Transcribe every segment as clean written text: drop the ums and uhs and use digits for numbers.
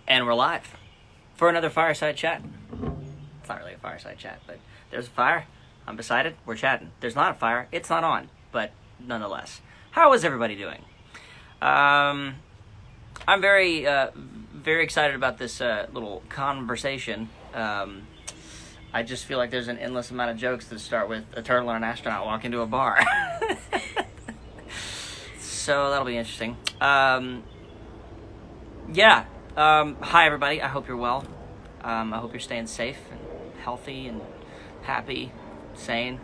And we're live for another fireside chat. It's not really a fireside chat, but there's a fire. I'm beside it. We're chatting. There's not a fire. It's not on, but nonetheless. How is everybody doing? I'm very excited about this little conversation. I just feel like there's an endless amount of jokes to start with a turtle and an astronaut walk into a bar. So that'll be interesting. Hi everybody. I hope you're well. I hope you're staying safe and healthy and happy, sane.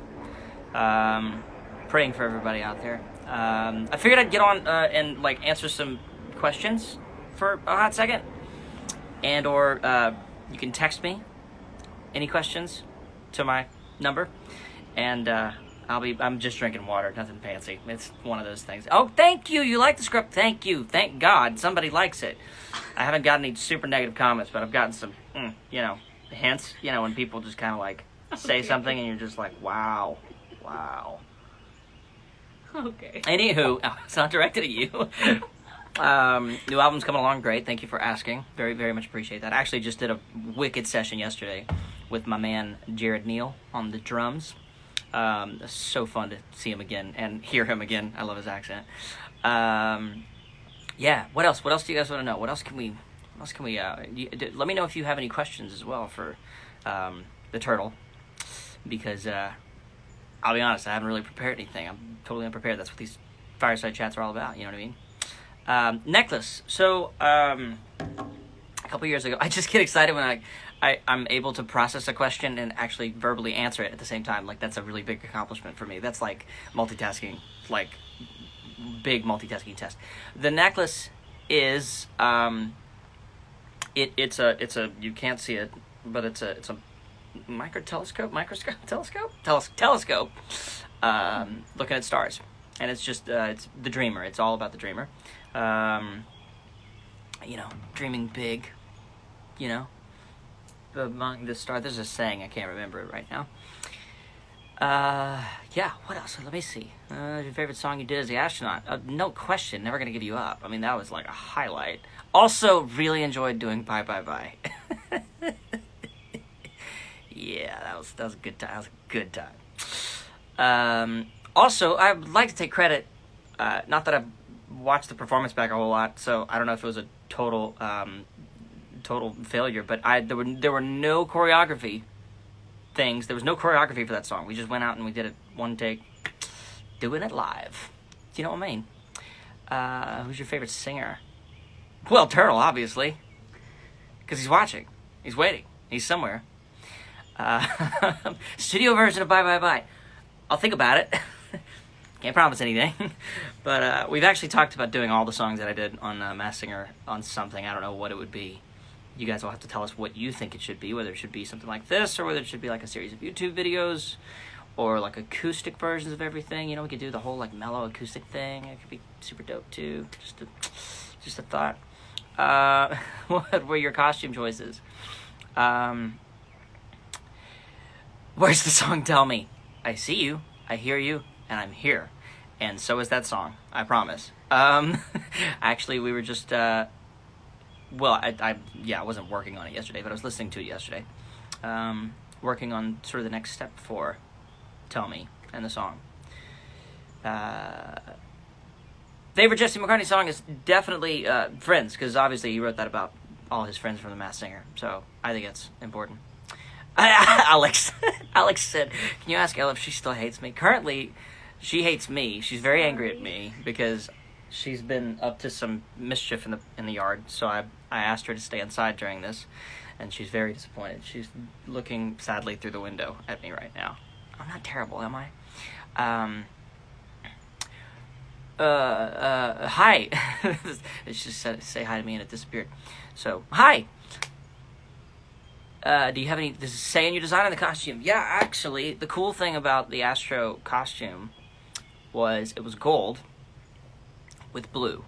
Praying for everybody out there. I figured I'd get on and answer some questions for a hot second, and or you can text me any questions to my number, and I'm just drinking water, nothing fancy. It's one of those things. Oh, thank you. You like the script? Thank you. Thank God somebody likes it. I haven't gotten any super negative comments, but I've gotten some, hints. When people just kind of say something, and you're just like, wow. Okay. Anywho, it's not directed at you. New album's coming along great. Thank you for asking. Very, very much appreciate that. I actually just did a wicked session yesterday with my man Jared Neal on the drums. So fun to see him again and hear him again. I love his accent. What else? What else do you guys want to know? What else can we let me know if you have any questions as well for the turtle, because I'll be honest, I haven't really prepared anything. I'm totally unprepared. That's what these fireside chats are all about, you know what I mean? Necklace. So a couple years ago, I just get excited when I'm able to process a question and actually verbally answer it at the same time. That's a really big accomplishment for me. That's like multitasking, big multitasking test. The necklace is it's a you can't see it, but it's a telescope looking at stars, and it's just it's the dreamer. It's all about the dreamer. Dreaming big, among the stars. There's a saying, I can't remember it right now. What else? Let me see. Your favorite song you did as the astronaut? No question. Never Gonna Give You Up. I mean, that was like a highlight. Also, really enjoyed doing Bye Bye Bye. Yeah, that was a good time. That was a good time. Also, I would like to take credit. Not that I've watched the performance back a whole lot, so I don't know if it was a total failure. But there were no choreography things. There was no choreography for that song. We just went out and we did it one take, doing it live. Do you know what I mean? Who's your favorite singer? Well, Turtle, obviously, because he's watching. He's waiting. He's somewhere. Studio version of Bye Bye Bye. I'll think about it. Can't promise anything. But we've actually talked about doing all the songs that I did on Masked Singer on something. I don't know what it would be. You guys will have to tell us what you think it should be, whether it should be something like this, or whether it should be like a series of YouTube videos, or acoustic versions of everything. We could do the whole mellow acoustic thing. It could be super dope too. Just a thought. What were your costume choices? Where's the song Tell Me? I see you, I hear you, and I'm here. And so is that song, I promise. Actually, we were just, I wasn't working on it yesterday, but I was listening to it yesterday. Working on sort of the next step for Tell Me and the song. Favorite Jesse McCartney song is definitely Friends, because obviously he wrote that about all his friends from The Masked Singer. So I think it's important. Alex said, can you ask Elle if she still hates me? Currently, she hates me. She's very angry at me because she's been up to some mischief in the yard. So I asked her to stay inside during this, and she's very disappointed. She's looking sadly through the window at me right now. I'm not terrible, am I? Hi. It just said say hi to me and it disappeared. So, hi. Do you have any, does it say in your design on the costume? Yeah, actually, the cool thing about the Astro costume was it was gold with blue.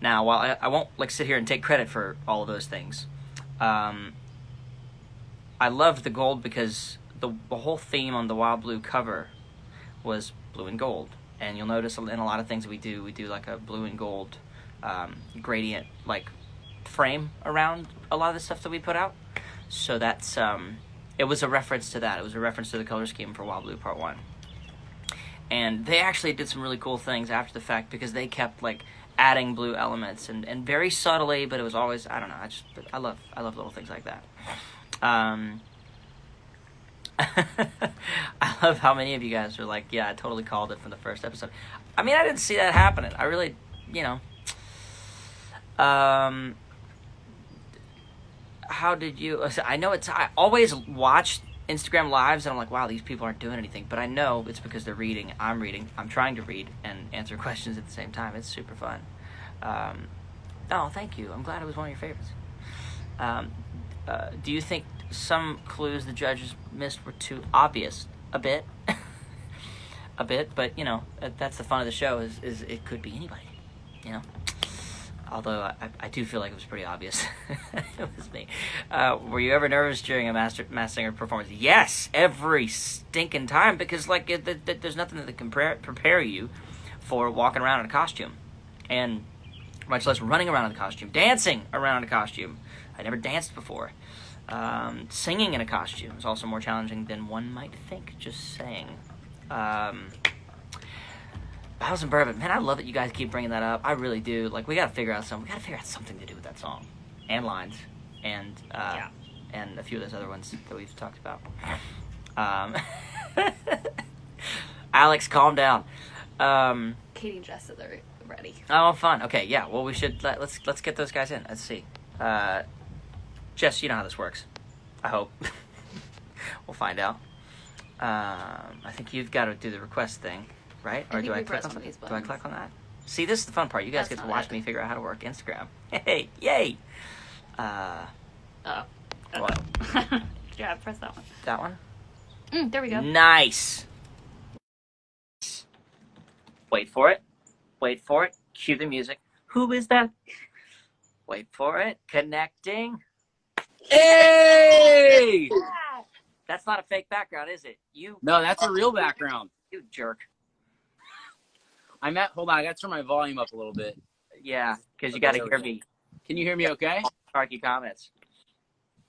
Now, while I won't sit here and take credit for all of those things, I loved the gold because the whole theme on the Wild Blue cover was blue and gold. And you'll notice in a lot of things we do like a blue and gold gradient, frame around a lot of the stuff that we put out. So that's it was a reference to that. It was a reference to the color scheme for Wild Blue Part 1. And they actually did some really cool things after the fact, because they kept like adding blue elements and very subtly, but it was always, I don't know, I love little things like that. I love how many of you guys are like, yeah, I totally called it from the first episode. I mean, I didn't see that happening. I really, how did you, I know I always watch Instagram lives and I'm like, wow, these people aren't doing anything, but I know it's because they're reading, I'm trying to read and answer questions at the same time. It's super fun. Oh, thank you. I'm glad it was one of your favorites. Do you think some clues the judges missed were too obvious? A bit. A bit, but that's the fun of the show, is it could be anybody, Although I do feel like it was pretty obvious. It was me. Were you ever nervous during a Masked Singer performance? Yes, every stinking time, because there's nothing that can prepare you for walking around in a costume, and much less running around in a costume, dancing around in a costume. I never danced before. Singing in a costume is also more challenging than one might think. Just saying. Bows and Bourbon, man, I love that you guys keep bringing that up. I really do. Like, we gotta figure out something. We gotta figure out something to do with that song, and lines, and and a few of those other ones that we've talked about. Alex, calm down. Katie and Jess said they're ready. Oh, fun. Okay, yeah. Well, we should let's get those guys in. Let's see. Jess, you know how this works. I hope. We'll find out. I think you've got to do the request thing. Right? Or do I click on something? Do I click on that? See, this is the fun part. You guys get to watch me figure out how to work Instagram. Hey, yay! What? Yeah, press that one. That one? There we go. Nice! Wait for it. Wait for it. Cue the music. Who is that? Wait for it. Connecting. Hey! That's not a fake background, is it? No, that's a real background. You jerk. Hold on, I gotta turn my volume up a little bit. Yeah, because you gotta hear me. Can you hear me okay? Snarky comments.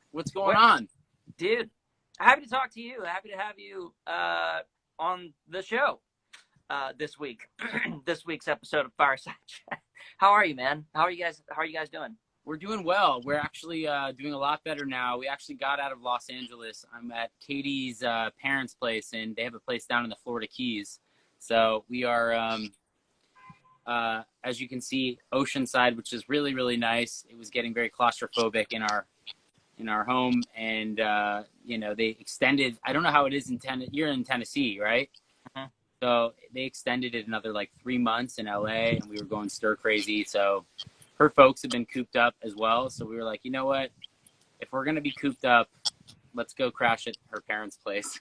What's going on? Dude, happy to talk to you. Happy to have you on the show this week. This week's episode of Fireside Chat. How are you, man? How are you guys doing? We're doing well. We're actually doing a lot better now. We actually got out of Los Angeles. I'm at Katie's parents' place, and they have a place down in the Florida Keys. So we are, as you can see, Oceanside, which is really, really nice. It was getting very claustrophobic in our home, and they extended. I don't know how it is in Tennessee. You're in Tennessee, right? Uh-huh. So they extended it another 3 months in LA, and we were going stir crazy. So her folks have been cooped up as well. So we were like, you know what? If we're gonna be cooped up, let's go crash at her parents' place.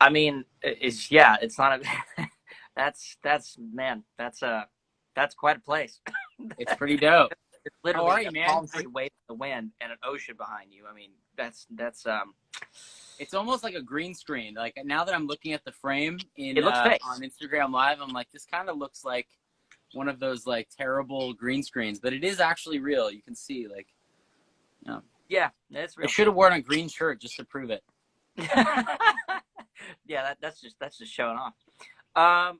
I mean, it's not a. that's quite a place. It's pretty dope. It's literally How are you, man? palm tree wave in the wind and an ocean behind you. I mean, that's. It's almost like a green screen. Like, now that I'm looking at the frame It looks fake. on Instagram Live, I'm like, this kind of looks like one of those terrible green screens, but it is actually real. You can see Yeah, it's real. I should have worn a green shirt just to prove it. Yeah, that's just showing off.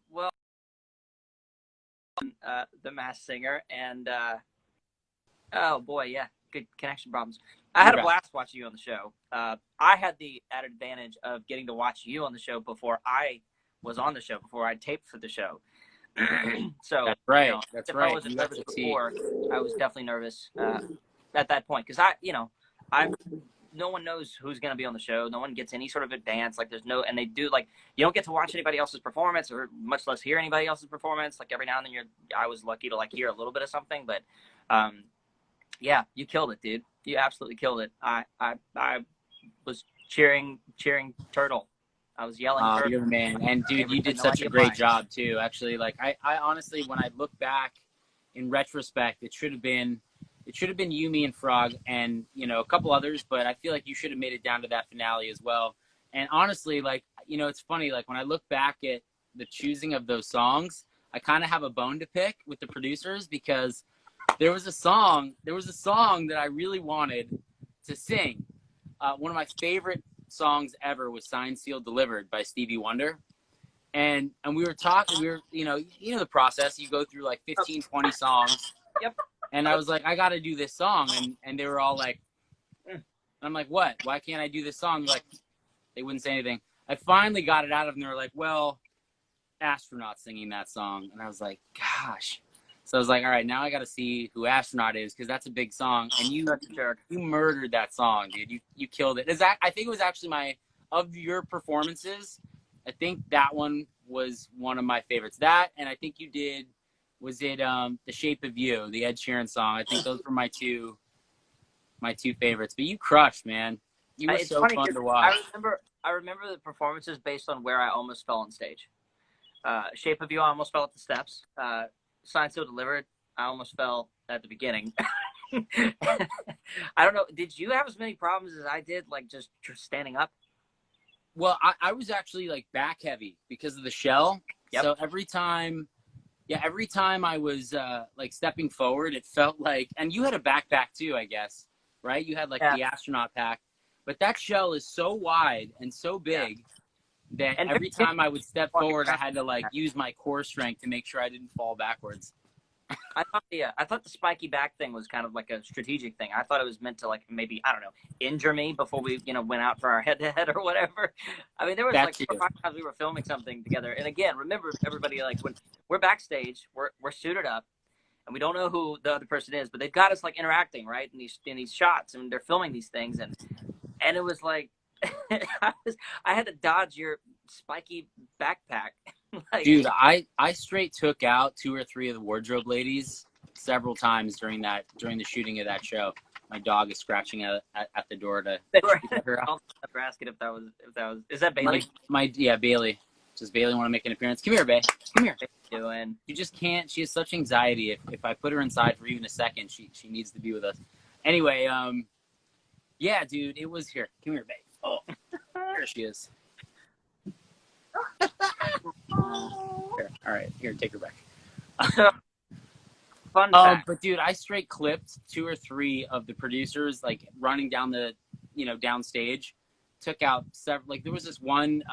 Well, the Masked Singer, and oh boy, yeah, good connection problems. I had a blast watching you on the show. I had the added advantage of getting to watch you on the show before I was on the show, before I taped for the show. So that's right. That's right. I wasn't nervous before, I was definitely nervous at that point, because no one knows who's going to be on the show. No one gets any sort of advance. And they do, you don't get to watch anybody else's performance, or much less hear anybody else's performance. Every now and then I was lucky to hear a little bit of something, but yeah, you killed it, dude. You absolutely killed it. I was cheering Turtle. I was yelling. Oh, you're the man. And dude, you did such a great job too. Actually, I honestly, when I look back in retrospect, it should have been you, me, and Frog, and a couple others. But I feel like you should have made it down to that finale as well. And honestly, it's funny. When I look back at the choosing of those songs, I kind of have a bone to pick with the producers, because there was a song that I really wanted to sing. One of my favorite songs ever was Signed, Sealed, Delivered by Stevie Wonder. And we were talking, you know the process. You go through like 15, 20 songs. Yep. And I was like, I got to do this song. And they were all like, and I'm like, what? Why can't I do this song? They're like, they wouldn't say anything. I finally got it out of them. They were like, well, Astronaut singing that song. And I was like, gosh. So I was like, all right, now I got to see who Astronaut is, because that's a big song. And you murdered that song, dude. You killed it. I think it was actually of your performances, I think that one was one of my favorites. That, and I think you did, was it The Shape of You, the Ed Sheeran song? I think those were my two favorites. But you crushed, man. You were so fun to watch. I remember the performances based on where I almost fell on stage. Shape of You, I almost fell at the steps. Signed, Sealed, Delivered, I almost fell at the beginning. I don't know. Did you have as many problems as I did, like just standing up? Well, I was actually like back heavy because of the shell. Yep. So every time I was like stepping forward, it felt like, and you had a backpack too, I guess, right? You had like the astronaut pack, but that shell is so wide and so big that every time I would step forward, I had to like use my core strength to make sure I didn't fall backwards. I thought the spiky back thing was kind of like a strategic thing. I thought it was meant to like maybe, I don't know, injure me before we went out for our head-to-head or whatever. I mean, there was like 4 or 5 times we were filming something together. And again, remember everybody, like when we're backstage, we're suited up and we don't know who the other person is, but they've got us like interacting, right, in these shots, and they're filming these things, and it was like I had to dodge your spiky backpack. Like, dude, I straight took out 2 or 3 of the wardrobe ladies several times during the shooting of that show. My dog is scratching at the door to get her out. I'll ask it if that was is that Bailey? Bailey. Does Bailey want to make an appearance? Come here, Bae. Come here. Doing. You just can't. She has such anxiety. If I put her inside for even a second, she needs to be with us. Anyway, yeah, dude, it was here. Come here, Bae. Oh, there she is. Here. All right, here, take her back. Fun fact. But dude, I straight clipped 2 or 3 of the producers, like running down the, downstage. Took out several. Like there was this one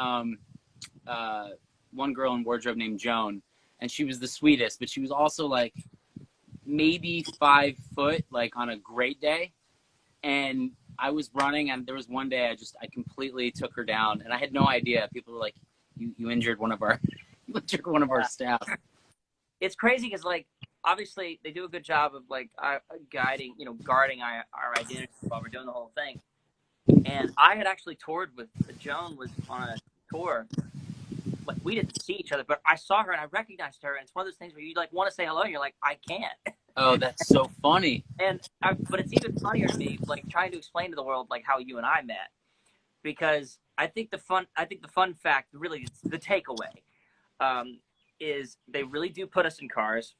girl in wardrobe named Joan, and she was the sweetest, but she was also like maybe 5 foot, like on a great day. And I was running, and there was one day I completely took her down, and I had no idea. People were like, "You injured one of our, our staff." It's crazy because, like, obviously they do a good job of like guarding our identity while we're doing the whole thing. And I had actually toured with Joan, was on a tour. Like we didn't see each other, but I saw her and I recognized her. And it's one of those things where you like want to say hello, and you're like, I can't. Oh, that's so funny. But it's even funnier to me, like trying to explain to the world like how you and I met, because I think the fun fact, really, the takeaway, is they really do put us in cars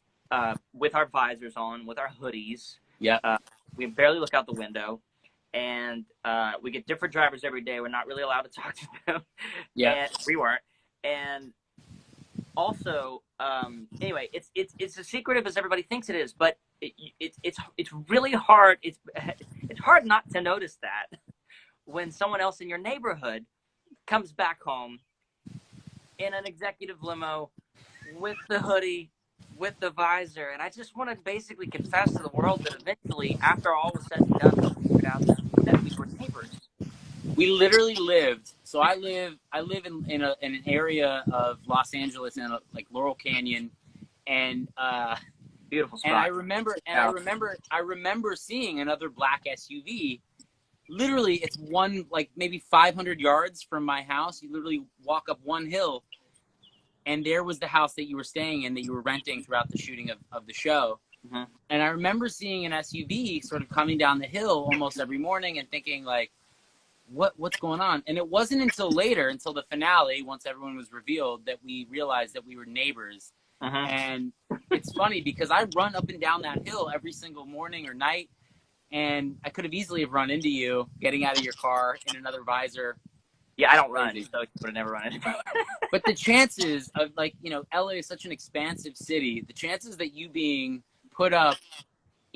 with our visors on, with our hoodies. Yeah. We barely look out the window, and we get different drivers every day. We're not really allowed to talk to them. Yeah. And we weren't. And also, anyway, it's as secretive as everybody thinks it is, but it's really hard. It's hard not to notice that when someone else in your neighborhood comes back home in an executive limo with the hoodie, with the visor. And I just want to basically confess to the world that eventually, after all was said and done, we figured out that we were neighbors. We literally lived. So I live in an area of Los Angeles, in like Laurel Canyon, and beautiful spot. And I remember seeing another black SUV. Literally, it's one, like maybe 500 yards from my house. You literally walk up one hill, and there was the house that you were staying in, that you were renting throughout the shooting of the show. Mm-hmm. And I remember seeing an SUV sort of coming down the hill almost every morning and thinking, like, what's going on? And it wasn't until later, until the finale, once everyone was revealed, that we realized that we were neighbors. Uh-huh. And it's funny because I run up and down that hill every single morning or night, and I could have easily have run into you getting out of your car in another visor. Yeah, I don't run, so you would have never run into me. But the chances of, like, LA is such an expansive city. The chances that you being put up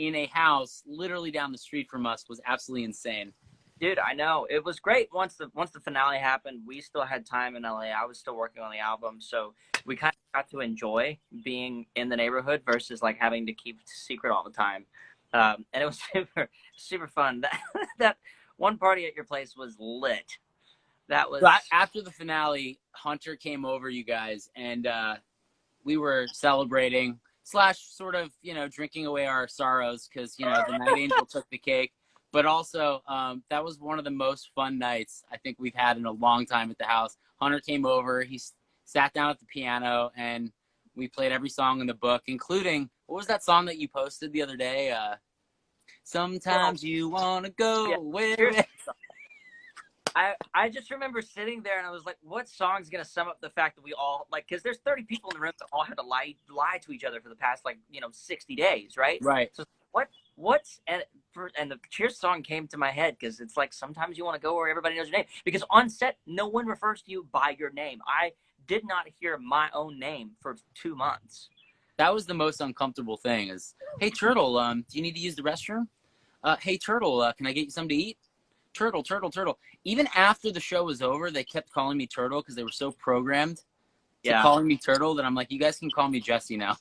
in a house literally down the street from us was absolutely insane. Dude, I know. It was great once the finale happened. We still had time in LA. I was still working on the album, so we kind of got to enjoy being in the neighborhood versus like having to keep it secret all the time. And it was super fun. That one party at your place was lit. That was after the finale. Hunter came over, you guys, and we were celebrating / sort of, you know, drinking away our sorrows because, you know, the night angel took the cake. But also, that was one of the most fun nights I think we've had in a long time at the house. Hunter came over. He sat down at the piano, and we played every song in the book, including, what was that song that you posted the other day? Sometimes you want to go where... I just remember sitting there and I was like, what song's going to sum up the fact that we all, like, because there's 30 people in the room that all had to lie to each other for the past, like, you know, 60 days, right? Right. So and the Cheers song came to my head because it's like, sometimes you want to go where everybody knows your name. Because on set, no one refers to you by your name. I did not hear my own name for 2 months. That was the most uncomfortable thing is, hey, Turtle, do you need to use the restroom? Hey, Turtle, can I get you something to eat? Turtle, Turtle, Turtle. Even after the show was over, they kept calling me Turtle because they were so programmed to calling me Turtle that I'm like, you guys can call me Jesse now.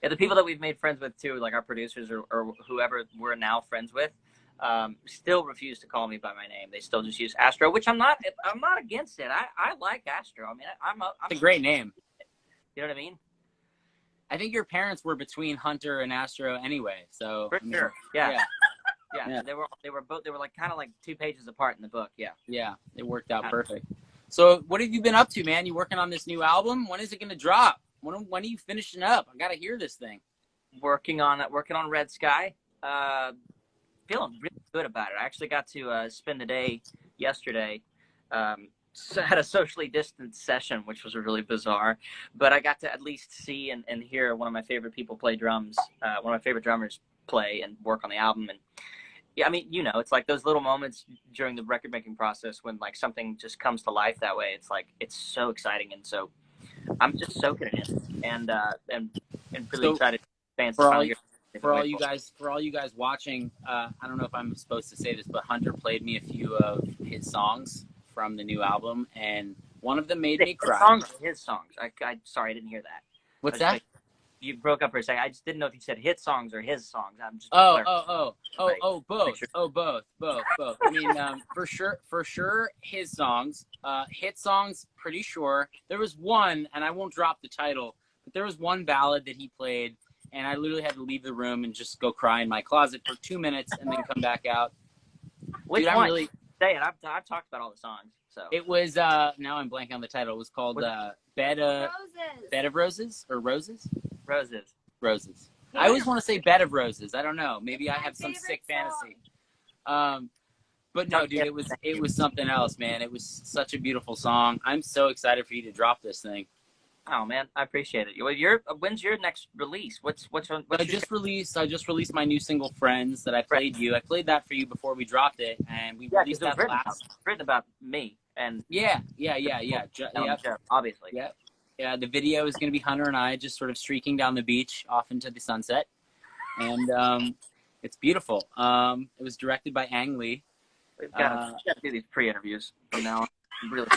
Yeah, the people that we've made friends with too, like our producers or whoever we're now friends with, still refuse to call me by my name. They still just use Astro, which I'm not against it. I like Astro. I mean, it's a great name. You know what I mean? I think your parents were between Hunter and Astro anyway, so for sure. Yeah. They were like kind of like 2 pages apart in the book. Yeah, it worked out perfect. So what have you been up to, man? You working on this new album? When is it gonna drop? When are you finishing up? I gotta hear this thing. Working on Red Sky. Feeling really good about it. I actually got to spend the day yesterday. So I had a socially distanced session, which was really bizarre, but I got to at least see and hear one of my favorite people play drums. One of my favorite drummers play and work on the album. And yeah, I mean, you know, it's like those little moments during the record making process when like something just comes to life that way. It's like, it's so exciting. And so I'm just soaking it in and really excited. For all you guys watching, I don't know if I'm supposed to say this, but Hunter played me a few of his songs from the new album, and one of them made me cry. His songs. I sorry, I didn't hear that. What's that? Like, you broke up for a second. I just didn't know if you said hit songs or his songs. I'm just both. Sure. Both. I mean, for sure, his songs. Hit songs, pretty sure. There was one, and I won't drop the title, but there was one ballad that he played, and I literally had to leave the room and just go cry in my closet for 2 minutes and then come back out. Which one? Really... Say it. I've talked about all the songs. So it was now I'm blanking on the title. It was called Bed of Roses or Roses? Roses. Yeah. I always want to say Bed of Roses. I don't know. Maybe I have some sick fantasy. But no, dude, it was something else, man. It was such a beautiful song. I'm so excited for you to drop this thing. Oh man, I appreciate it. When's your next release? I just released my new single "Friends" that I played you. I played that for you before we dropped it, and we released that written about me and yeah. Obviously. Yeah. The video is going to be Hunter and I just sort of streaking down the beach off into the sunset, and it's beautiful. It was directed by Ang Lee. We've got to do these pre-interviews from now on. Really.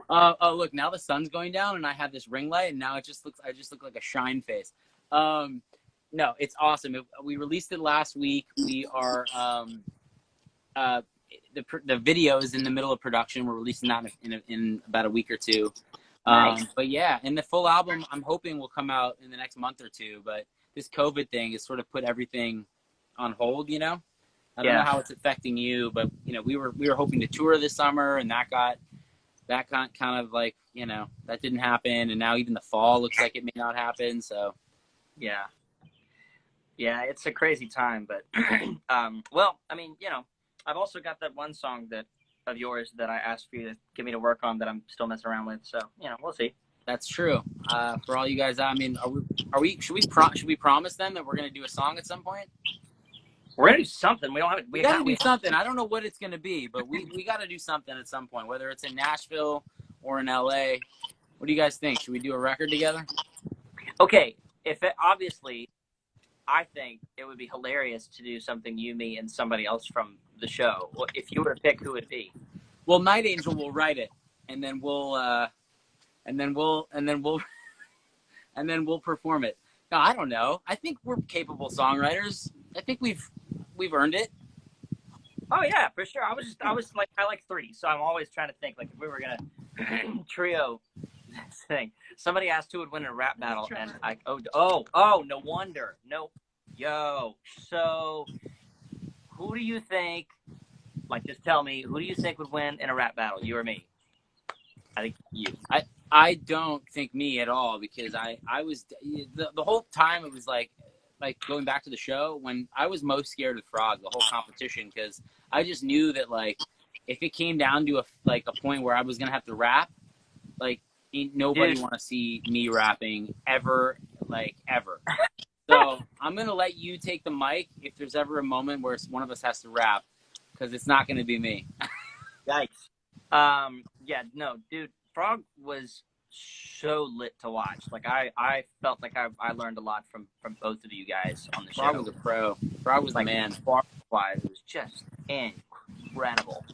Oh, look, now the sun's going down and I have this ring light and now I just look like a shine face. No, it's awesome. We released it last week. We are, the video is in the middle of production. We're releasing that in about a week or two. Nice. But yeah, and the full album, I'm hoping will come out in the next month or two, but this COVID thing has sort of put everything on hold, you know? I don't know how it's affecting you, but you know, we were hoping to tour this summer and that kind of like, you know, that didn't happen. And now even the fall looks like it may not happen. So yeah, it's a crazy time, but, well, I mean, you know, I've also got that one song of yours that I asked for you to get me to work on that I'm still messing around with. So, you know, we'll see. That's true. For all you guys, I mean, should we promise them that we're going to do a song at some point? We're going to do something. We got to do something. I don't know what it's going to be, but we got to do something at some point, whether it's in Nashville or in LA. What do you guys think? Should we do a record together? Okay. If it, obviously, I think it would be hilarious to do something you, me, and somebody else from the show. If you were to pick, who would it be? Well, Night Angel will write it, and then we'll and then we'll and then we'll perform it. No, I don't know. I think we're capable songwriters. I think we've earned it. Oh yeah, for sure. I was like, I like three, so I'm always trying to think like if we were gonna trio this thing. Somebody asked who would win in a rap battle, and no wonder. No, so who do you think? Like, just tell me, who do you think would win in a rap battle? You or me? I think you. I don't think me at all, because I was the whole time it was like going back to the show when I was most scared of Frog the whole competition, because I just knew that like if it came down to a point where I was gonna have to rap, like nobody want to see me rapping ever. So I'm gonna let you take the mic if there's ever a moment where one of us has to rap, because it's not gonna be me. Yikes. Yeah, no, dude, Frog was so lit to watch. Like I felt like I learned a lot from both of you guys on the show. Frog was a pro. Frog was like, the man. Wise, it was just incredible.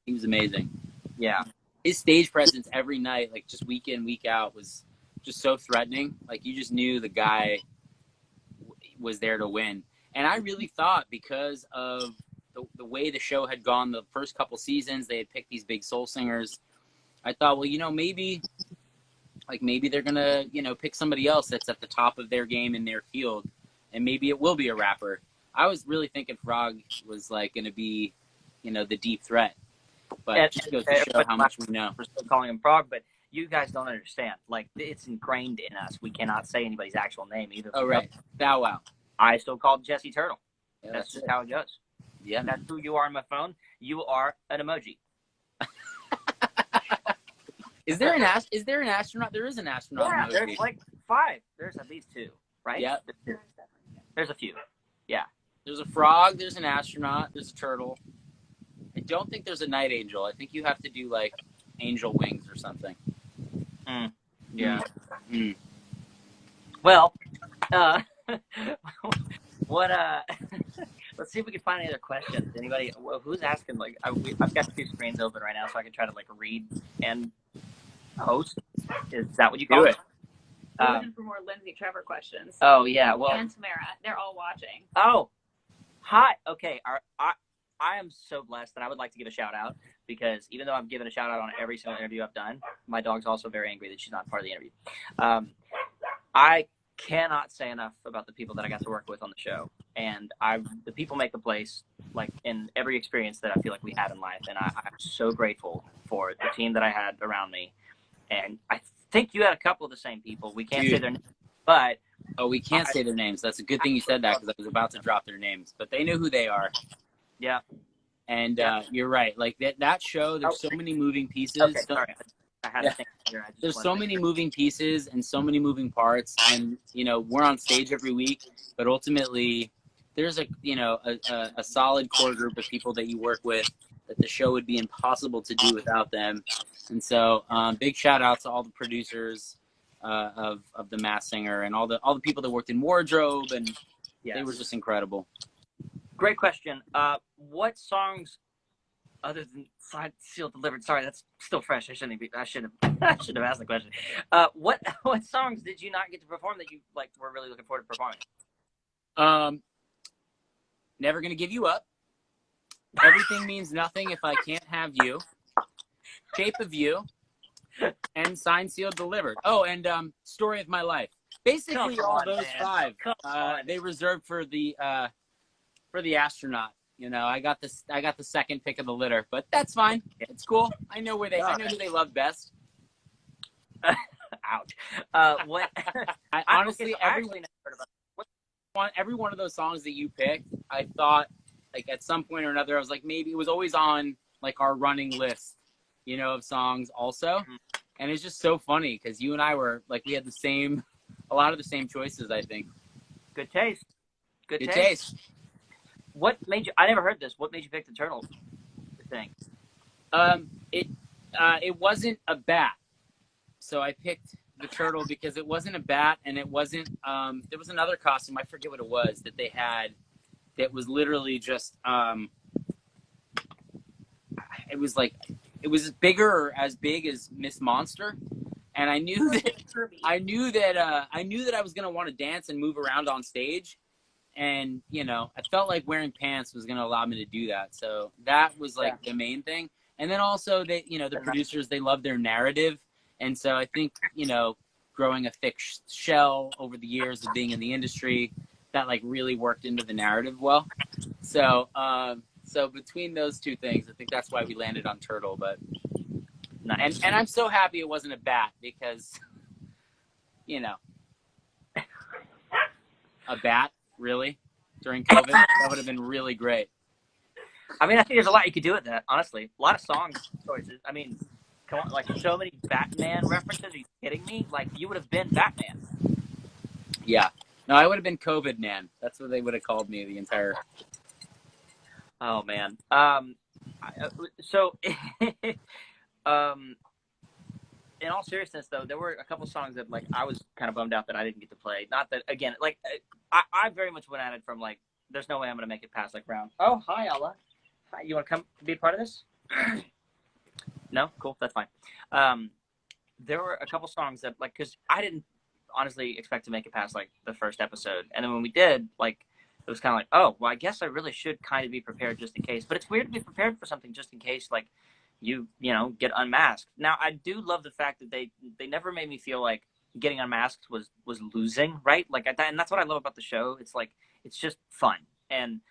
He was amazing. Yeah. His stage presence every night, like just week in, week out, was just so threatening. Like you just knew the guy was there to win. And I really thought, because of the way the show had gone the first couple seasons, they had picked these big soul singers. I thought, well, maybe they're gonna, pick somebody else that's at the top of their game in their field, and maybe it will be a rapper. I was really thinking Frog was like gonna be, the deep threat. But it just goes to show how much we know. We're still calling him Frog, but you guys don't understand. Like, it's ingrained in us. We cannot say anybody's actual name either. Oh, right. Bow Wow. I still call Jesse Turtle. Yeah, that's just how it goes. Yeah. That's who you are on my phone. You are an emoji. Is there an astronaut? There is an astronaut. Yeah, emoji. there's like 5. There's at least 2, right? Yeah. There's a few. Yeah. There's a frog. There's an astronaut. There's a turtle. I don't think there's a night angel. I think you have to do like angel wings or something. Yeah. Mm. Well, what? Let's see if we can find any other questions. Anybody? Who's asking? Like, I've got 2 screens open right now, so I can try to like read and host. Is that what you call it? I'm looking for more Lindsay Trevor questions. Oh yeah. Well. And Tamara, they're all watching. Oh, hi. Okay. I am so blessed, and I would like to give a shout out, because even though I've given a shout out on every single interview I've done, my dog's also very angry that she's not part of the interview. I cannot say enough about the people that I got to work with on the show, and the people make the place, like in every experience that I feel like we had in life, and I'm so grateful for the team that I had around me. And I think you had a couple of the same people. We can't say their names, but we can't say their names. That's a good thing you said that, because I was about to drop their names, but they knew who they are. Yeah. And you're right. Like that show, there's so many moving pieces. Okay, sorry. I had to think here. There's so many moving pieces and so many moving parts, and we're on stage every week, but ultimately there's a solid core group of people that you work with that the show would be impossible to do without them. And so big shout out to all the producers of The Masked Singer, and all the people that worked in wardrobe, and they were just incredible. Great question. What songs, other than Signed, Sealed, Delivered? Sorry, that's still fresh. I should have asked the question. What songs did you not get to perform that you were really looking forward to performing? Never Gonna Give You Up. Everything Means Nothing If I Can't Have You. Shape of You. And Signed, Sealed, Delivered. Oh, and Story of My Life. Basically, all those 5. They reserved for the astronaut. I got the second pick of the litter, but that's fine. It's cool. I know who they love best. Ouch. What? Honestly, every one of those songs that you picked, I thought, like, at some point or another, I was like, maybe it was always on like our running list, of songs also. Mm-hmm. And it's just so funny because you and I were like, we had a lot of the same choices, I think. Good taste. Good taste. What made you? I never heard this. What made you pick the turtle thing? It wasn't a bat, so I picked the turtle because it wasn't a bat and it wasn't. There was another costume. I forget what it was that they had. That was literally just. It was like, it was bigger or as big as Miss Monster, and I knew that I knew that I was gonna want to dance and move around on stage, and I felt like wearing pants was gonna allow me to do that. So that was like the main thing. And then also the producers, they love their narrative, and so I think growing a thick shell over the years of being in the industry, that like really worked into the narrative well. So. So between those two things, I think that's why we landed on turtle. But nice. And I'm so happy it wasn't a bat because, a bat really during COVID, that would have been really great. I mean, I think there's a lot you could do with that. Honestly, a lot of song choices. I mean, come on, like so many Batman references. Are you kidding me? Like you would have been Batman. Yeah. No, I would have been COVID man. That's what they would have called me the entire. Oh man. So, in all seriousness, though, there were a couple songs that like I was kind of bummed out that I didn't get to play. Not that again, like I very much went at it from like, there's no way I'm gonna make it past like round. Oh, hi Ella. Hi, you want to come be a part of this? No, cool, that's fine. There were a couple songs that like, because I didn't honestly expect to make it past like the first episode, and then when we did, like. It was kind of like, oh, well, I guess I really should kind of be prepared just in case. But it's weird to be prepared for something just in case, like, you get unmasked. Now, I do love the fact that they never made me feel like getting unmasked was losing, right? Like, and that's what I love about the show. It's like, it's just fun. And,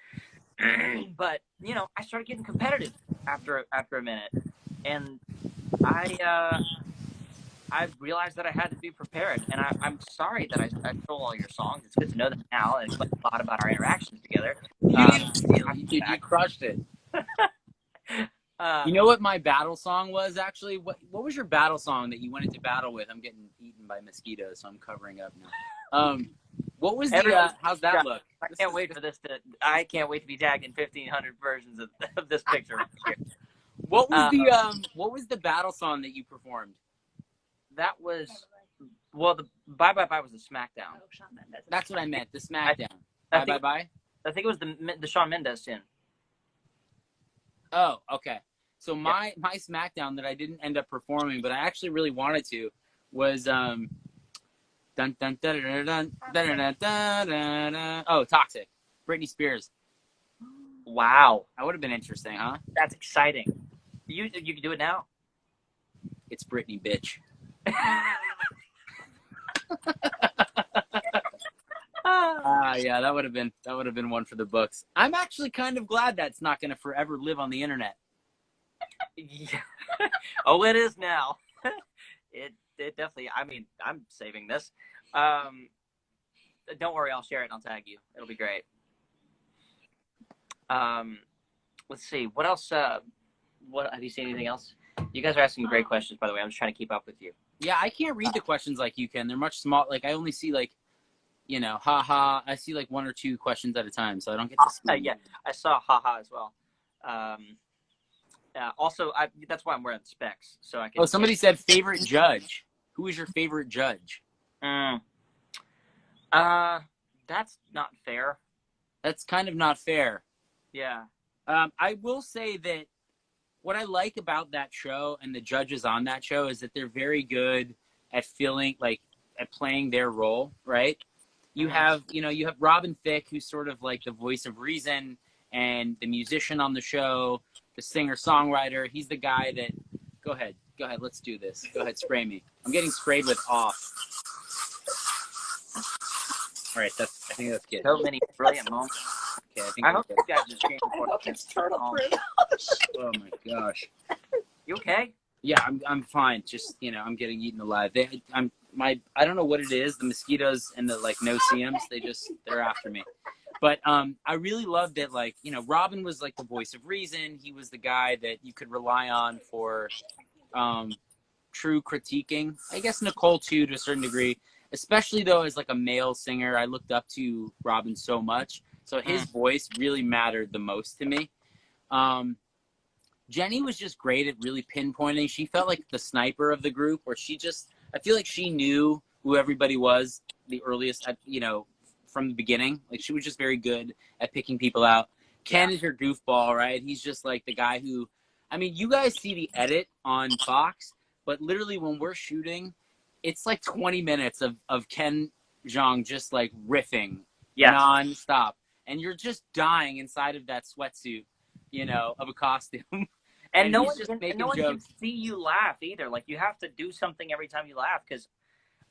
but, I started getting competitive after a minute. And I realized that I had to be prepared, and I'm sorry that I stole all your songs. It's good to know that now, and explain a lot about our interactions together. You crushed it. You know what my battle song was, actually? What was your battle song that you went into battle with? I'm getting eaten by mosquitoes, so I'm covering up now. What was the, how's that look? I can't wait to be tagged in 1,500 versions of this picture. What was the battle song that you performed? That was, well, the Bye Bye Bye was the SmackDown. That's what I meant, the SmackDown. Bye Bye Bye? I think it was the Shawn Mendes tune. Oh, okay. So my SmackDown that I didn't end up performing, but I actually really wanted to, was dun dun dun dun dun dun dun dun dun. Oh, Toxic, Britney Spears. Wow, that would have been interesting, huh? That's exciting. You can do it now. It's Britney, bitch. Yeah, that would have been one for the books. I'm actually kind of glad that's not going to forever live on the internet. Yeah. Oh, it is now. It definitely. I mean, I'm saving this. Don't worry, I'll share it and I'll tag you. It'll be great. Let's see. What else? What have you seen? Anything else? You guys are asking great questions, by the way. I'm just trying to keep up with you. Yeah, I can't read the questions like you can. They're much small. Like I only see like, haha. I see like one or two questions at a time, so I don't get to see. Yeah, I saw haha as well. Also, that's why I'm wearing specs, so I can. Oh, somebody said favorite judge. Who is your favorite judge? That's not fair. That's kind of not fair. Yeah. I will say that what I like about that show and the judges on that show is that they're very good at playing their role, right? You have Robin Thicke, who's sort of like the voice of reason and the musician on the show, the singer-songwriter. He's the guy that, go ahead, let's do this. Go ahead, spray me. I'm getting sprayed with off. All right, I think that's good. So many brilliant moments. Okay, I hope you guys just came before. It's turtle proof. Oh my gosh. You okay? Yeah, I'm fine. Just I'm getting eaten alive. I don't know what it is. The mosquitoes and the no-see-ums, they're after me. But I really loved it. Robin was like the voice of reason. He was the guy that you could rely on for true critiquing. I guess Nicole too, to a certain degree. Especially though, as like a male singer, I looked up to Robin so much. So his voice really mattered the most to me. Jenny was just great at really pinpointing. She felt like the sniper of the group, where she just I feel like she knew who everybody was the earliest, from the beginning. Like, she was just very good at picking people out. Ken is your goofball, right? He's just like the guy who, I mean, you guys see the edit on Fox, but literally when we're shooting, it's like 20 minutes of Ken Jeong just like riffing non-stop. And you're just dying inside of that sweatsuit, of a costume. And no he's one, making no one can jokes. see you laugh either. Like, you have to do something every time you laugh, because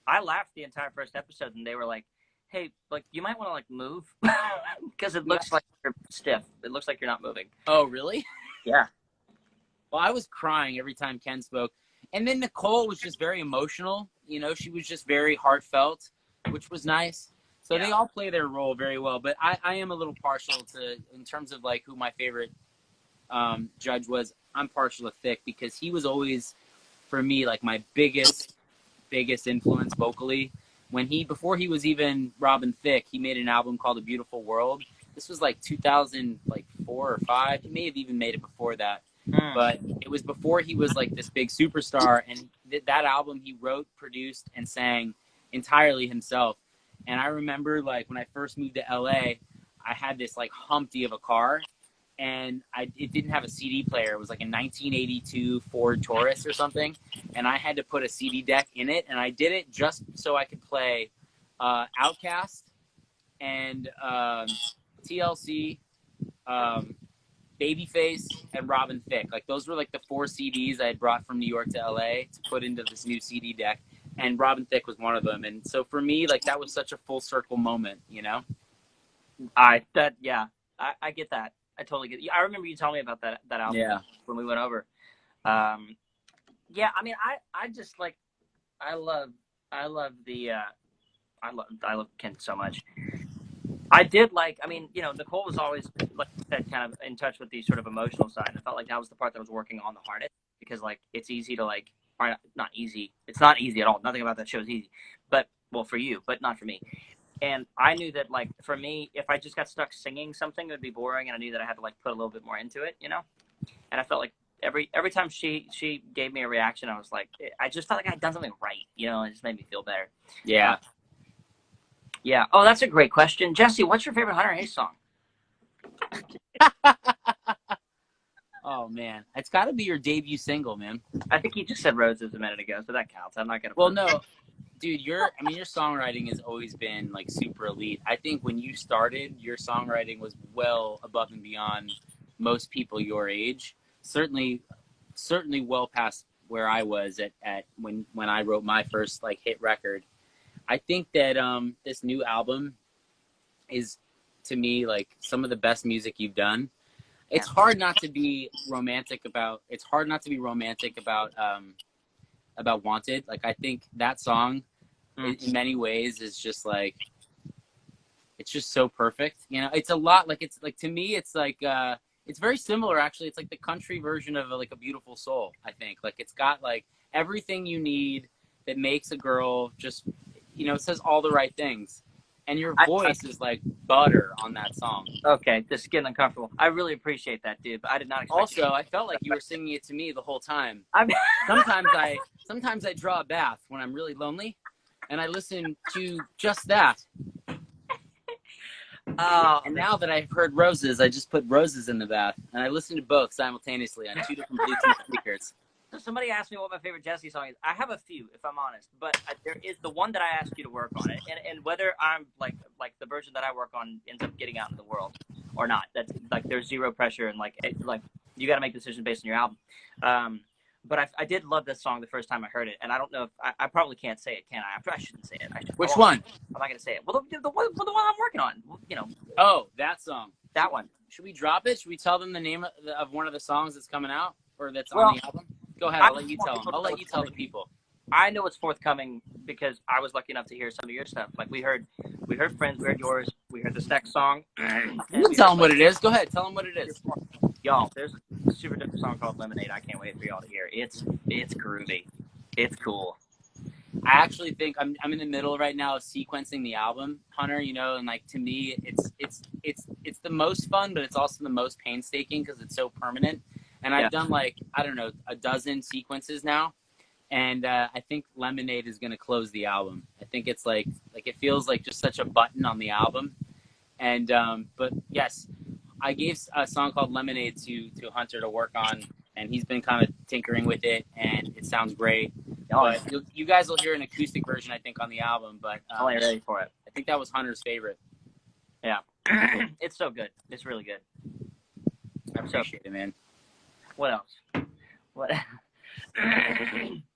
I laughed the entire first episode, and they were like, hey, like, you might want to, like, move, because it looks like you're stiff. It looks like you're not moving. Oh, really? Yeah. Well, I was crying every time Ken spoke. And then Nicole was just very emotional. She was just very heartfelt, which was nice. So they all play their role very well. But I am a little partial to, in terms of, like, who my favorite judge was, I'm partial to Thicke, because he was always, for me, like, my biggest influence vocally. Before he was even Robin Thicke, he made an album called A Beautiful World. This was like 2004 or 5. He may have even made it before that. But it was before he was like this big superstar, and that album he wrote, produced, and sang entirely himself. And I remember, like, when I first moved to LA, I had this like Humpty of a car, and it didn't have a CD player. It was like a 1982 Ford Taurus or something, and I had to put a CD deck in it, and I did it just so I could play Outkast and TLC, Babyface, and Robin Thicke. Like, those were like the 4 CDs I had brought from New York to LA to put into this new CD deck, and Robin Thicke was one of them. And so for me, like, that was such a full circle moment, I get that. I totally get it. I remember you telling me about that album when we went over. I mean, I just, like, I love Ken so much. I did like, I mean, Nicole was always, like you said, kind of in touch with the sort of emotional side. I felt like that was the part that was working on the hardest, because, like, it's easy to, like, or not easy. It's not easy at all. Nothing about that show is easy, but, well, for you, but not for me. And I knew that, like, for me, if I just got stuck singing something, it would be boring, and I knew that I had to, like, put a little bit more into it, And I felt like every time she gave me a reaction, I was like, I just felt like I had done something right, It just made me feel better. Yeah. Yeah. Oh, that's a great question. Jesse, what's your favorite Hunter Hayes song? Oh, man. It's got to be your debut single, man. I think he just said Roses a minute ago, so that counts. I'm not going to... Well, no. Dude, your songwriting has always been, like, super elite. I think when you started, your songwriting was well above and beyond most people your age. Certainly well past where I was at when I wrote my first, like, hit record. I think that this new album is, to me, like, some of the best music you've done. It's hard not to be romantic about Wanted. Like, I think that song in many ways is just like, it's just so perfect. It's a lot, like, it's like, to me, it's like, it's very similar, actually. It's like the country version of like A Beautiful Soul, I think. Like, it's got like everything you need that makes a girl just, it says all the right things. And your voice is like butter on that song. Okay, this is getting uncomfortable. I really appreciate that, dude, but I did not expect Also, I felt like you were singing it to me the whole time. Sometimes I draw a bath when I'm really lonely, and I listen to just that. And now that I've heard Roses, I just put Roses in the bath, and I listen to both simultaneously on 2 different Bluetooth speakers. So somebody asked me what my favorite Jesse song is. I have a few, if I'm honest, but there is the one that I asked you to work on it, and whether I'm like the version that I work on ends up getting out into the world or not. That's like, there's zero pressure, and like you got to make decisions based on your album. But I did love this song the first time I heard it, and I don't know if I probably can't say it, can I? I shouldn't say it. Which one? I'm not gonna say it. Well, the one I'm working on. Oh, that song. That one. Should we drop it? Should we tell them the name of one of the songs that's coming out or that's on the album? Go ahead. I'll let you tell them. I'll let you tell the people. I know it's forthcoming because I was lucky enough to hear some of your stuff. Like, we heard Friends, we heard yours, we heard this next song. You can tell them what it is. Go ahead. Tell them what it is. Y'all, there's a super different song called Lemonade. I can't wait for y'all to hear. It's groovy. It's cool. I actually think I'm in the middle right now of sequencing the album, Hunter, and like, to me, it's the most fun, but it's also the most painstaking because it's so permanent. And I've done, like, I don't know, a dozen sequences now. And I think Lemonade is going to close the album. I think it's like it feels like just such a button on the album. And but yes, I gave a song called Lemonade to Hunter to work on, and he's been kind of tinkering with it, and it sounds great. But you guys will hear an acoustic version, I think, on the album. But I'm only ready for it. I think that was Hunter's favorite. Yeah, it's so good. It's really good. I appreciate it, man. What else? What?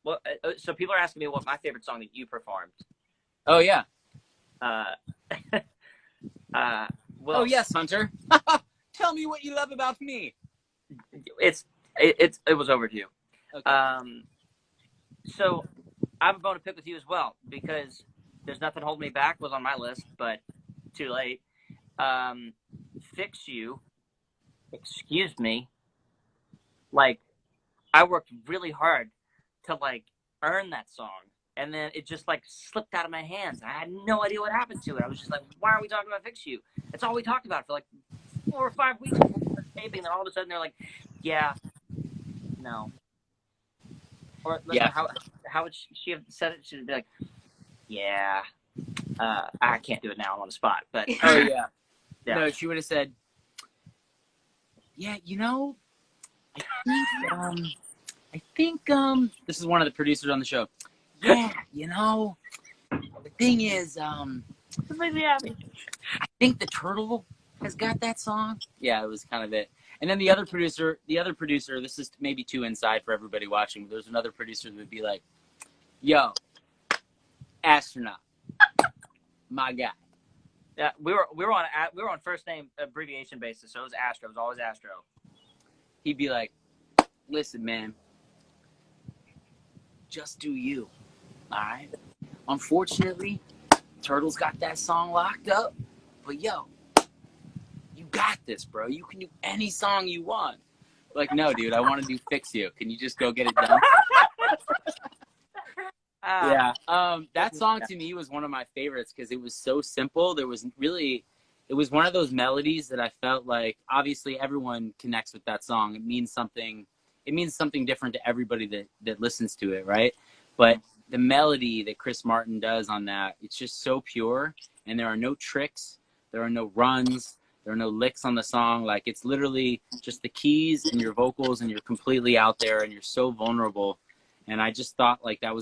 Well, so people are asking me what my favorite song that you performed. Oh yeah. Well, oh yes, Hunter. Tell me what you love about me. It was overdue. Okay. So I have a bone to pick with you as well, because There's Nothing Holding Me Back was on my list, but too late. Fix You, excuse me. Like, I worked really hard to like earn that song, and then it just like slipped out of my hands. I had no idea what happened to it. I was just like, why are we talking about Fix You? That's all we talked about for like 4 or 5 weeks before we started taping. Then all of a sudden they're like, yeah, no. Or Yeah. how would she have said it? She'd be like, yeah, I can't do it now. I'm on the spot. But oh yeah. Yeah. No, she would have said, yeah, you know, I think this is one of the producers on the show. Yeah, you know, the thing is, This makes me happy. I think the Turtle has got that song. Yeah, it was kind of it. And then the other producer, this is maybe too inside for everybody watching, but there's another producer that would be like, yo, Astronaut, my guy. Yeah, we were on first name abbreviation basis, so it was Astro. It was always Astro. He'd be like, listen, man, just do you, all right? Unfortunately, Turtle's got that song locked up, but yo, you got this, bro. You can do any song you want. Like, no, dude, I want to do Fix You. Can you just go get it done? Yeah. That song to me was one of my favorites because it was so simple. It was one of those melodies that I felt like, obviously everyone connects with that song. It means something different to everybody that listens to it, right? But the melody that Chris Martin does on that, it's just so pure, and there are no tricks, there are no runs, there are no licks on the song. Like, it's literally just the keys and your vocals, and you're completely out there, and you're so vulnerable. And I just thought like that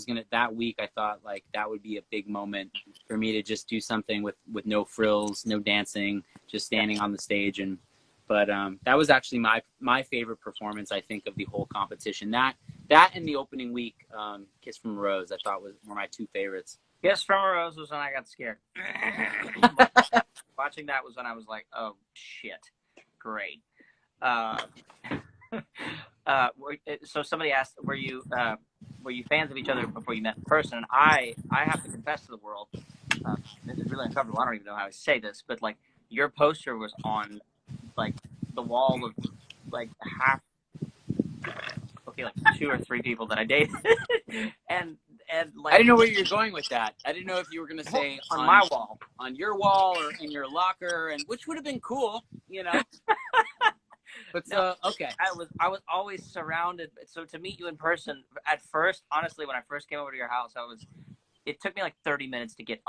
week I thought like that would be a big moment for me to just do something with no frills, no dancing, just standing on the stage. But that was actually my favorite performance, I think, of the whole competition. That and the opening week, Kiss from a Rose, I thought were my 2 favorites. Kiss from a Rose was when I got scared. Watching that was when I was like, oh shit, great. So somebody asked, were you fans of each other before you met in person? And I have to confess to the world, this is really uncomfortable. I don't even know how to say this, but like your poster was on like the wall of like half, okay, like 2 or 3 people that I dated, and like I didn't know where you're going with that. I didn't know if you were gonna say on my wall, on your wall, or in your locker, and which would have been cool, you know. But no, okay. I was always surrounded. So to meet you in person, at first, honestly, when I first came over to your house, it took me like 30 minutes to get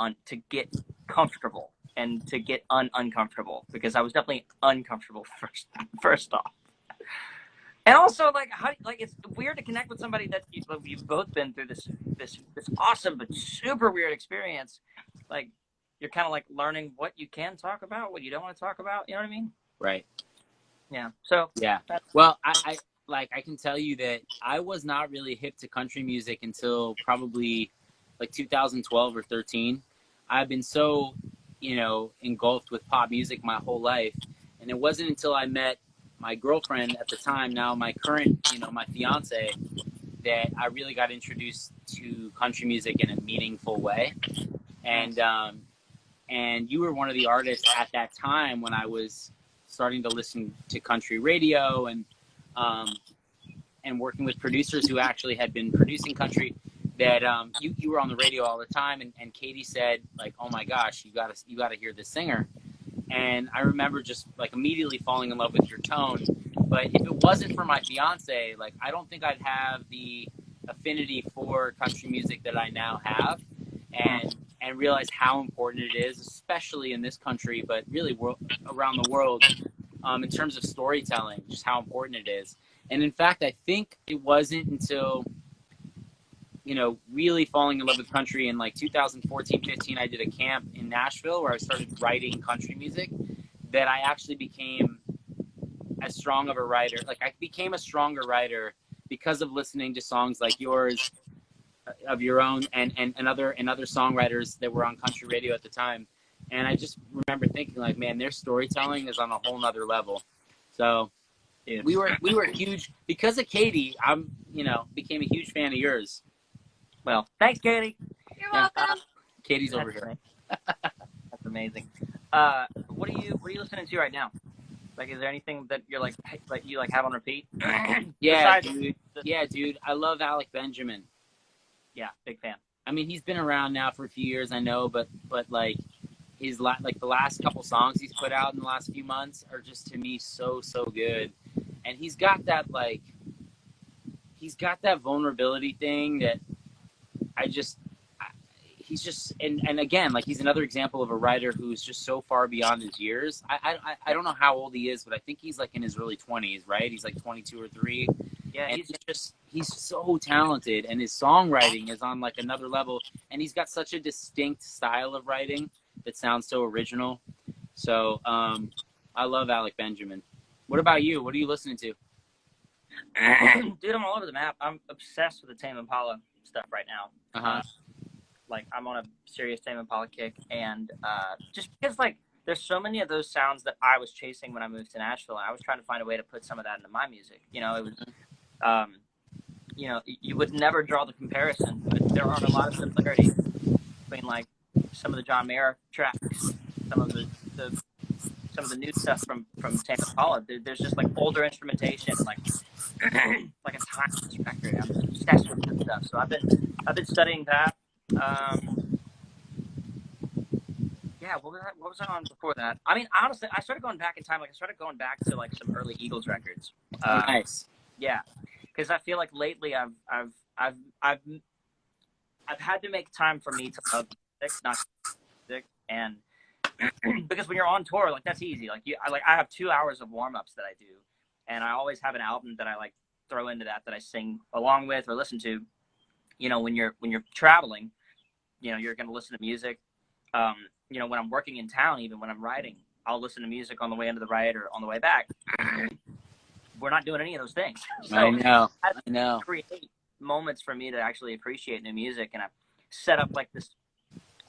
comfortable and to get uncomfortable, because I was definitely uncomfortable first off. And also, like, it's weird to connect with somebody that you've both been through this awesome but super weird experience. Like, you're kind of like learning what you can talk about, what you don't want to talk about. You know what I mean? Right. Yeah. So yeah. Well, I can tell you that I was not really hip to country music until probably like 2012 or 13. I've been so, engulfed with pop music my whole life, and it wasn't until I met my girlfriend at the time, now my current, my fiance, that I really got introduced to country music in a meaningful way. And you were one of the artists at that time when I was starting to listen to country radio and working with producers who actually had been producing country, that you were on the radio all the time, and Katie said, like, oh my gosh, you gotta hear this singer. And I remember just like immediately falling in love with your tone. But if it wasn't for my fiance, like, I don't think I'd have the affinity for country music that I now have, and realize how important it is, especially in this country, but really around the world, in terms of storytelling, just how important it is. And in fact, I think it wasn't until, really falling in love with country in like 2014, 15, I did a camp in Nashville where I started writing country music, that I actually became as strong of a writer. Like, I became a stronger writer because of listening to songs like yours, of your own, and other songwriters that were on country radio at the time. And I just remember thinking, like, man, their storytelling is on a whole nother level. So we were huge because of Katie. Became a huge fan of yours. Well, thanks, Katie. You're welcome. Katie's over here. That's amazing. What are you listening to right now? Like, is there anything that you're like you have on repeat? Yeah, dude. Yeah, dude. I love Alec Benjamin. Yeah, big fan. I mean, he's been around now for a few years, I know, but like his the last couple songs he's put out in the last few months are just, to me, so good. And he's got that vulnerability thing that he's just, and again, like, he's another example of a writer who's just so far beyond his years. I don't know how old he is, but I think he's like in his early 20s, right? He's like 22 or 3. Yeah, and he's so talented, and his songwriting is on like another level, and he's got such a distinct style of writing that sounds so original. So I love Alec Benjamin. What about you? What are you listening to? Dude, I'm all over the map. I'm obsessed with the Tame Impala stuff right now. Like, I'm on a serious Tame Impala kick, and just because, like, there's so many of those sounds that I was chasing when I moved to Nashville, and I was trying to find a way to put some of that into my music. It was, you would never draw the comparison, but there are a lot of similarities between, like, some of the John Mayer tracks, some of the new stuff from Tame Impala. There's just, like, older instrumentation, like like a timeless record. I'm obsessed with this stuff, so I've been studying that. Yeah, what was I on before that? I mean, honestly, I started going back in time. Like, I started going back to, like, some early Eagles records. Nice. Yeah, because I feel like lately I've had to make time for me to love music, not music, and because when you're on tour, like, that's easy. Like, I have 2 hours of warm ups that I do, and I always have an album that I like throw into that I sing along with or listen to. When you're traveling, you're going to listen to music. When I'm working in town, even when I'm riding, I'll listen to music on the way into the ride or on the way back. We're not doing any of those things. So I know. Create moments for me to actually appreciate new music, and I set up like this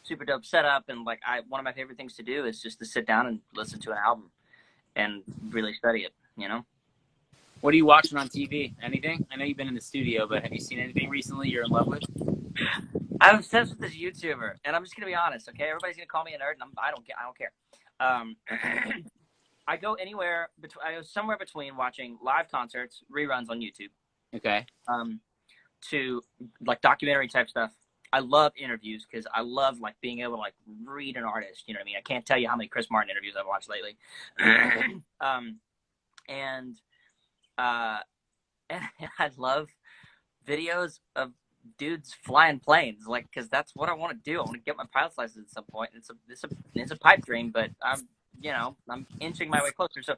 super dope setup. And like, one of my favorite things to do is just to sit down and listen to an album and really study it. What are you watching on TV? Anything? I know you've been in the studio, but have you seen anything recently you're in love with? I'm obsessed with this YouTuber, and I'm just gonna be honest, okay? Everybody's gonna call me a nerd, and I don't care. I go anywhere I go somewhere between watching live concerts, reruns on YouTube, Okay. to like documentary type stuff. I love interviews because I love like being able to like read an artist. You know what I mean? I can't tell you how many Chris Martin interviews I've watched lately. And I love videos of dudes flying planes, like, because that's what I want to do. I want to get my pilot's license at some point. It's a pipe dream, but I'm inching my way closer. So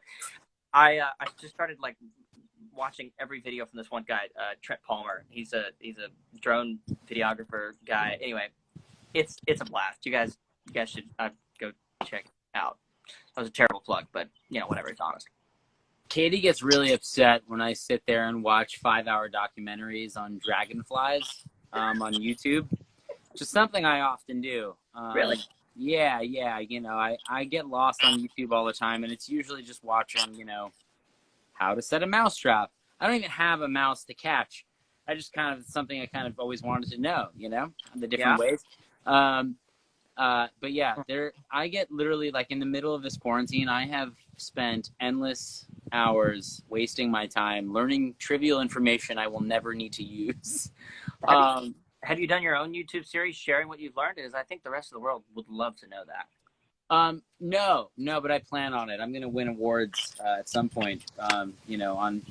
I just started like watching every video from this one guy, Trent Palmer. He's a drone videographer guy. Anyway, it's a blast. You guys should go check it out. That was a terrible plug, but whatever. It's honest. Katie gets really upset when I sit there and watch 5-hour documentaries on dragonflies on YouTube, which is something I often do. Really? Yeah. I get lost on YouTube all the time, and it's usually just watching, how to set a mouse trap. I don't even have a mouse to catch. I just something I kind of always wanted to know, the different ways. But yeah, I get literally like in the middle of this quarantine, I have spent endless hours wasting my time learning trivial information I will never need to use. Have you done your own YouTube series sharing what you've learned? Because I think the rest of the world would love to know that. No, but I plan on it. I'm going to win awards at some point, on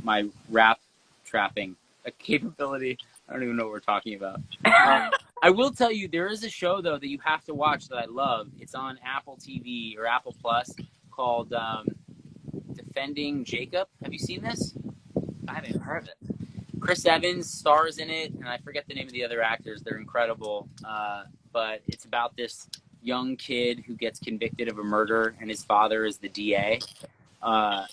my rap trapping capability. I don't even know what we're talking about. I will tell you, there is a show though that you have to watch that I love. It's on Apple TV or Apple Plus called Defending Jacob. Have you seen this? I haven't even heard of it. Chris Evans stars in it, and I forget the name of the other actors. They're incredible. But it's about this young kid who gets convicted of a murder, and his father is the DA, or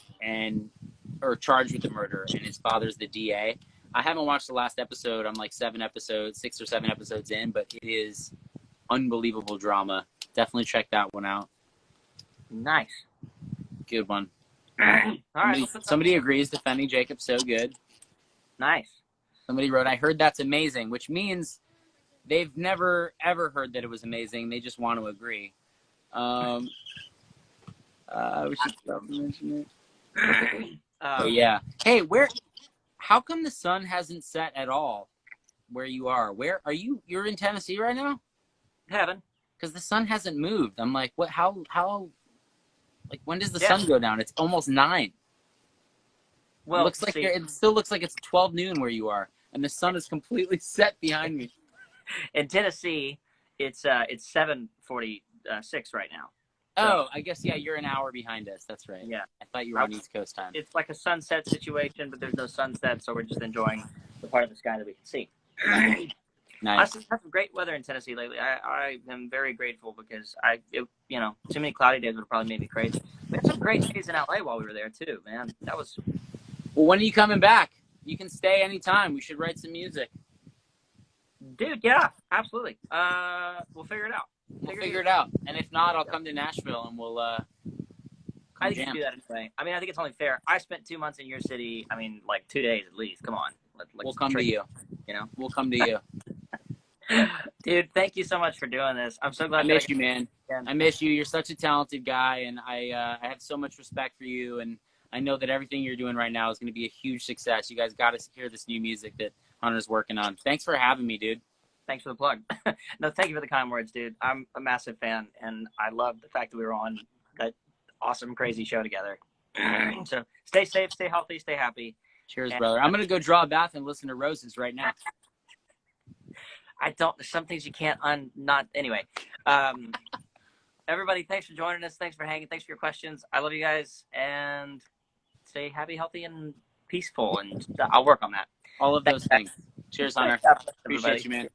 charged with the murder, and his father's the DA. I haven't watched the last episode. I'm like 6 or 7 episodes in, but it is unbelievable drama. Definitely check that one out. Nice. Good one. All right. Somebody agrees Defending Jacob so good. Nice. Somebody wrote, I heard that's amazing, which means they've never, ever heard that it was amazing. They just want to agree. We should stop mentioning it. Oh, yeah. Hey, how come the sun hasn't set at all where you are? Where are you? You're in Tennessee right now? Heaven. Because the sun hasn't moved. I'm like, what? How? Like, when does the sun go down? It's almost 9. Well, it still looks like it's 12 noon where you are, and the sun is completely set behind me. In Tennessee, it's 7:46 right now. Oh, I guess, yeah, you're an hour behind us. That's right. Yeah. I thought you were on East Coast time. It's like a sunset situation, but there's no sunset, so we're just enjoying the part of the sky that we can see. Nice. I've had some great weather in Tennessee lately. I am very grateful because too many cloudy days would have probably made me crazy. We had some great days in LA while we were there too, man. That was. Well, when are you coming back? You can stay anytime. We should write some music. Dude, yeah, absolutely. We'll figure it out. We'll figure it out. And if not, I'll come to Nashville and we'll I think you can do that anyway. I mean, I think it's only fair. I spent 2 months in your city. I mean, like 2 days at least. Come on. We'll come to you. You know? We'll come to you. Dude, thank you so much for doing this. I'm so glad. I miss you, man. I miss you. You're such a talented guy, and I have so much respect for you, and I know that everything you're doing right now is going to be a huge success. You guys got to hear this new music that Hunter's working on. Thanks for having me, dude. Thanks for the plug. No, thank you for the kind words, dude. I'm a massive fan, and I love the fact that we were on that awesome, crazy show together. So stay safe, stay healthy, stay happy. Cheers, brother. I'm going to go draw a bath and listen to Roses right now. There's some things you can't anyway. Everybody, thanks for joining us. Thanks for hanging. Thanks for your questions. I love you guys, and stay happy, healthy, and peaceful, and I'll work on that. All of those things. Cheers, Hunter. Appreciate you, man.